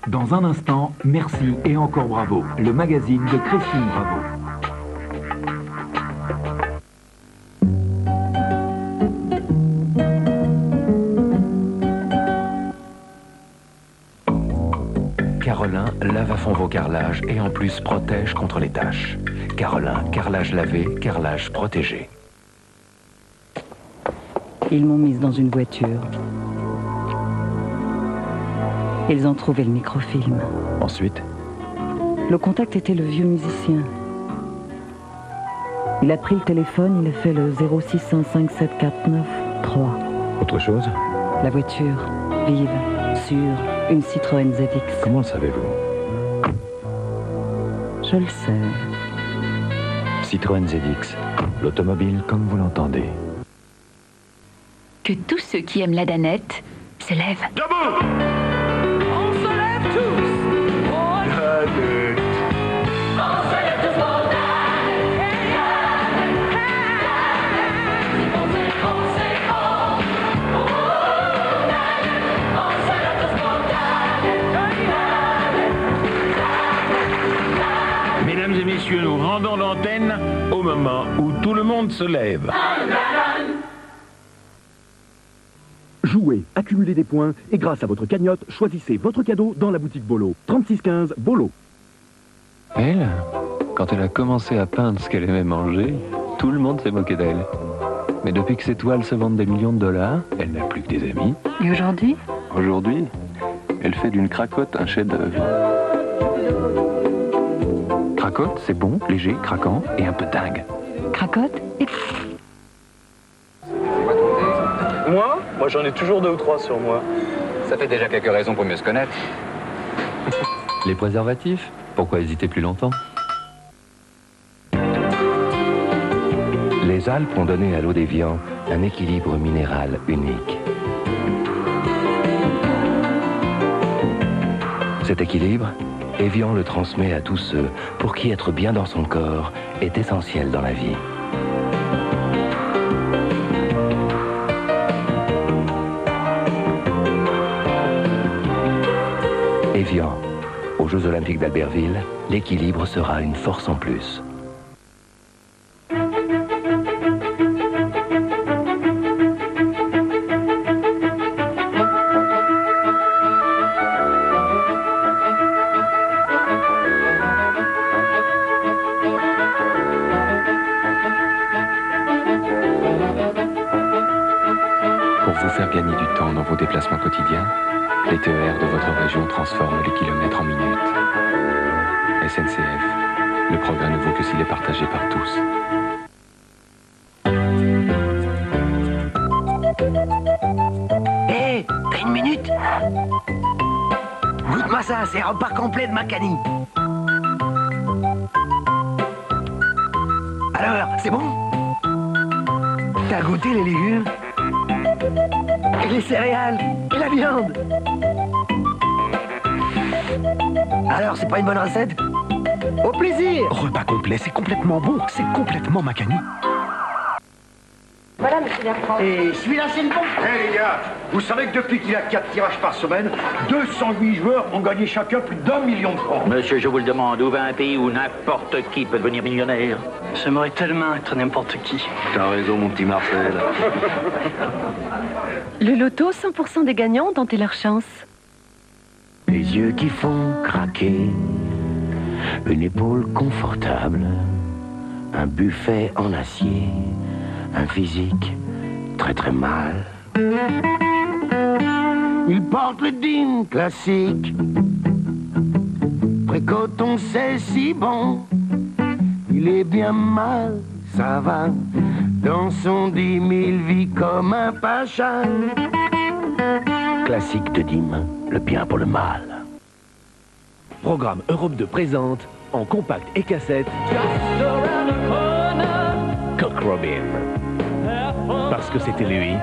Dans un instant, merci et encore bravo, le magazine de Christine Bravo. Carolin lave à fond vos carrelages et en plus protège contre les taches. Carolin, carrelage lavé, carrelage protégé. Ils m'ont mise dans une voiture. Ils ont trouvé le microfilm. Ensuite, Le contact était le vieux musicien. Il a pris le téléphone, il a fait le 06157493. autre chose? La voiture, vive, sûre, une Citroën ZX. Comment le savez-vous? Je le sais. Citroën ZX, l'automobile comme vous l'entendez. Que tous ceux qui aiment la danette se lèvent. Debout! On se lève tous! Mesdames et messieurs, nous rendons l'antenne au moment où tout le monde se lève. Jouez, accumulez des points et grâce à votre cagnotte, choisissez votre cadeau dans la boutique Bolo. 3615 Bolo. Elle, quand elle a commencé à peindre ce qu'elle aimait manger, tout le monde s'est moqué d'elle. Mais depuis que ses toiles se vendent des millions de dollars, elle n'a plus que des amis. Et aujourd'hui? Aujourd'hui, elle fait d'une cracotte un chef-d'œuvre. Cracotte, c'est bon, léger, craquant et un peu dingue. Cracotte et... Moi j'en ai toujours 2 ou 3 sur moi. Ça fait déjà quelques raisons pour mieux se connaître. Les préservatifs, pourquoi hésiter plus longtemps? Les Alpes ont donné à l'eau d'Évian un équilibre minéral unique. Cet équilibre, Évian le transmet à tous ceux pour qui être bien dans son corps est essentiel dans la vie. Évian, aux Jeux Olympiques d'Albertville, l'équilibre sera une force en plus. Pour vous faire gagner du temps dans vos déplacements quotidiens, les TER de votre région transforment les kilomètres en minutes. SNCF, le progrès ne vaut que s'il est partagé par tous. Hé, t'as une minute? Goûte-moi ça, c'est un repas complet de Macani. Alors, c'est bon? T'as goûté les légumes? Et les céréales? Et la viande? Alors, c'est pas une bonne recette? Au plaisir! Repas complet, c'est complètement bon, c'est complètement Macani. Voilà, monsieur Bertrand. Et celui-là, c'est le bon. Les gars, vous savez que depuis qu'il a 4 tirages par semaine, 208 joueurs ont gagné chacun plus d'1 million de francs. Monsieur, je vous le demande, où va un pays où n'importe qui peut devenir millionnaire? J'aimerais tellement être n'importe qui. T'as raison, mon petit Marcel. Le loto, 100% des gagnants ont tenté leur chance. Les yeux qui font craquer, une épaule confortable, un buffet en acier, un physique très très mal. Il porte le jean classique, Précoton c'est si bon, il est bien mal, ça va, dans son 10 000 vies comme un pacha. Classique de Dim, le bien pour le mal. Programme Europe 2 présente, en compact et cassette, Cock Robin. Parce que c'était lui.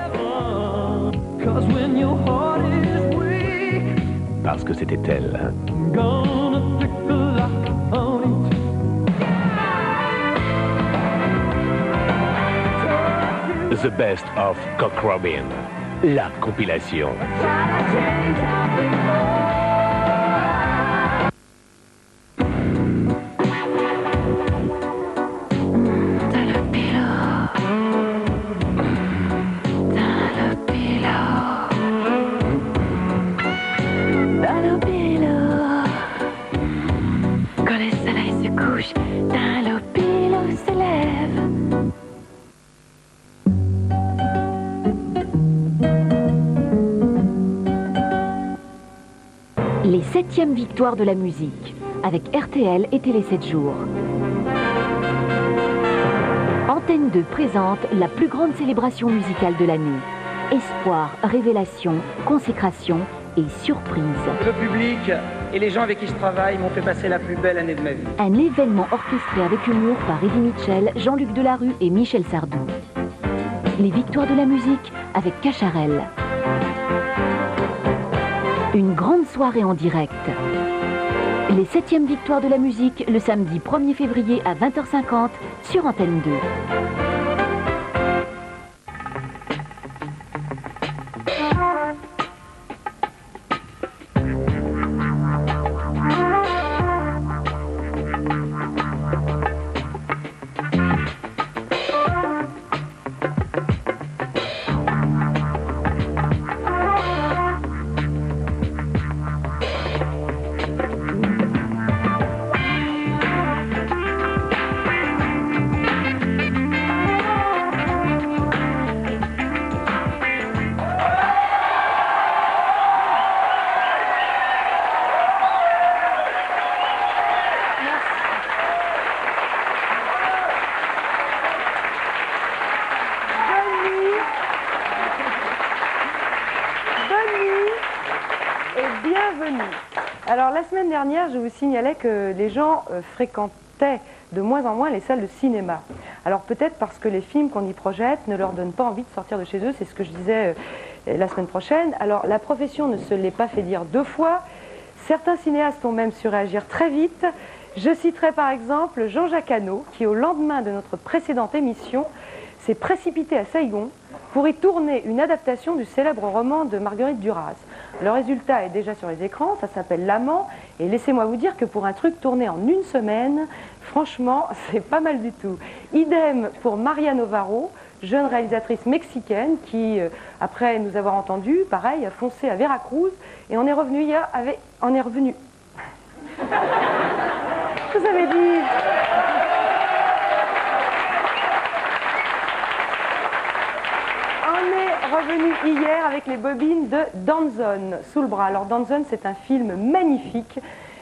Parce que c'était elle. The Best of Cock Robin. La compilation. 7e victoire de la musique, avec RTL et Télé 7 jours. Antenne 2 présente la plus grande célébration musicale de l'année. Espoir, révélation, consécration et surprise. Le public et les gens avec qui je travaille m'ont fait passer la plus belle année de ma vie. Un événement orchestré avec humour par Eddie Mitchell, Jean-Luc Delarue et Michel Sardou. Les victoires de la musique avec Cacharel. Une grande soirée en direct. Les 7e victoires de la musique le samedi 1er février à 20h50 sur Antenne 2. Alors la semaine dernière, je vous signalais que les gens fréquentaient de moins en moins les salles de cinéma. Alors peut-être parce que les films qu'on y projette ne leur donnent pas envie de sortir de chez eux, c'est ce que je disais la semaine prochaine. Alors la profession ne se l'est pas fait dire deux fois. Certains cinéastes ont même su réagir très vite. Je citerai par exemple Jean-Jacques Hano, qui au lendemain de notre précédente émission s'est précipité à Saigon pour y tourner une adaptation du célèbre roman de Marguerite Duras. Le résultat est déjà sur les écrans, ça s'appelle L'Amant, et laissez-moi vous dire que pour un truc tourné en une semaine, franchement, c'est pas mal du tout. Idem pour Maria Novaro, jeune réalisatrice mexicaine qui, après nous avoir entendus, pareil, a foncé à Veracruz, et on est revenu hier avec... On est revenu... Vous avez dit... Revenu hier avec les bobines de Danzón sous le bras. Alors Danzón, c'est un film magnifique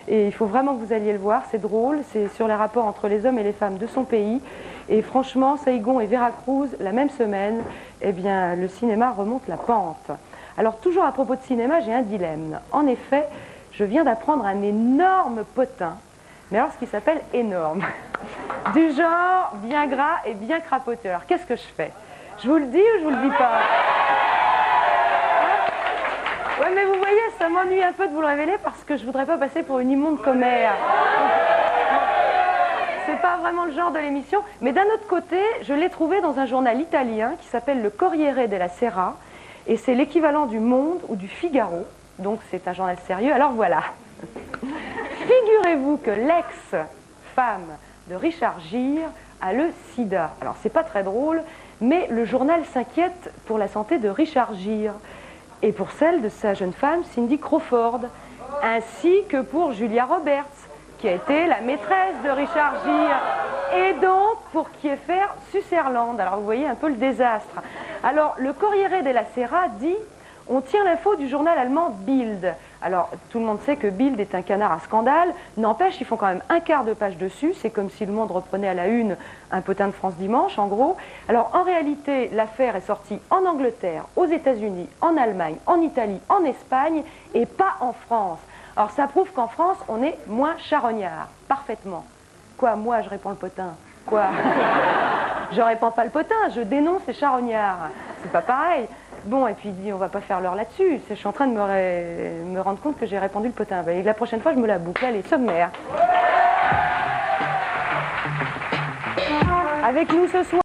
et il faut vraiment que vous alliez le voir, c'est drôle, c'est sur les rapports entre les hommes et les femmes de son pays et franchement, Saigon et Veracruz, la même semaine, eh bien le cinéma remonte la pente. Alors toujours à propos de cinéma, j'ai un dilemme. En effet, je viens d'apprendre un énorme potin, mais alors ce qui s'appelle énorme, du genre bien gras et bien crapoteur. Alors qu'est-ce que je fais ? Je vous le dis ou je vous le dis pas? Ouais, mais vous voyez, ça m'ennuie un peu de vous le révéler parce que je voudrais pas passer pour une immonde commère. C'est pas vraiment le genre de l'émission. Mais d'un autre côté, je l'ai trouvé dans un journal italien qui s'appelle le Corriere della Sera. Et c'est l'équivalent du Monde ou du Figaro. Donc c'est un journal sérieux. Alors voilà. Figurez-vous que l'ex-femme de Richard Gere a le sida. Alors c'est pas très drôle, mais le journal s'inquiète pour la santé de Richard Gere et pour celle de sa jeune femme Cindy Crawford, ainsi que pour Julia Roberts, qui a été la maîtresse de Richard Gere, et donc pour Kiefer Sutherland. Alors vous voyez un peu le désastre. Alors le Corriere della Sera dit: on tient l'info du journal allemand Bild. Alors, tout le monde sait que Bild est un canard à scandale. N'empêche, ils font quand même un quart de page dessus. C'est comme si Le Monde reprenait à la une un potin de France Dimanche, en gros. Alors, en réalité, l'affaire est sortie en Angleterre, aux États-Unis, en Allemagne, en Italie, en Espagne, et pas en France. Alors, ça prouve qu'en France, on est moins charognard. Parfaitement. Quoi, moi, je réponds le potin? Quoi? Je réponds pas le potin, je dénonce les charognards. C'est pas pareil. Bon, et puis il dit, on va pas faire l'heure là-dessus. Je suis en train de me rendre compte que j'ai répondu le potin. Et la prochaine fois, je me la boucle. Allez, sommaire. Avec nous ce soir.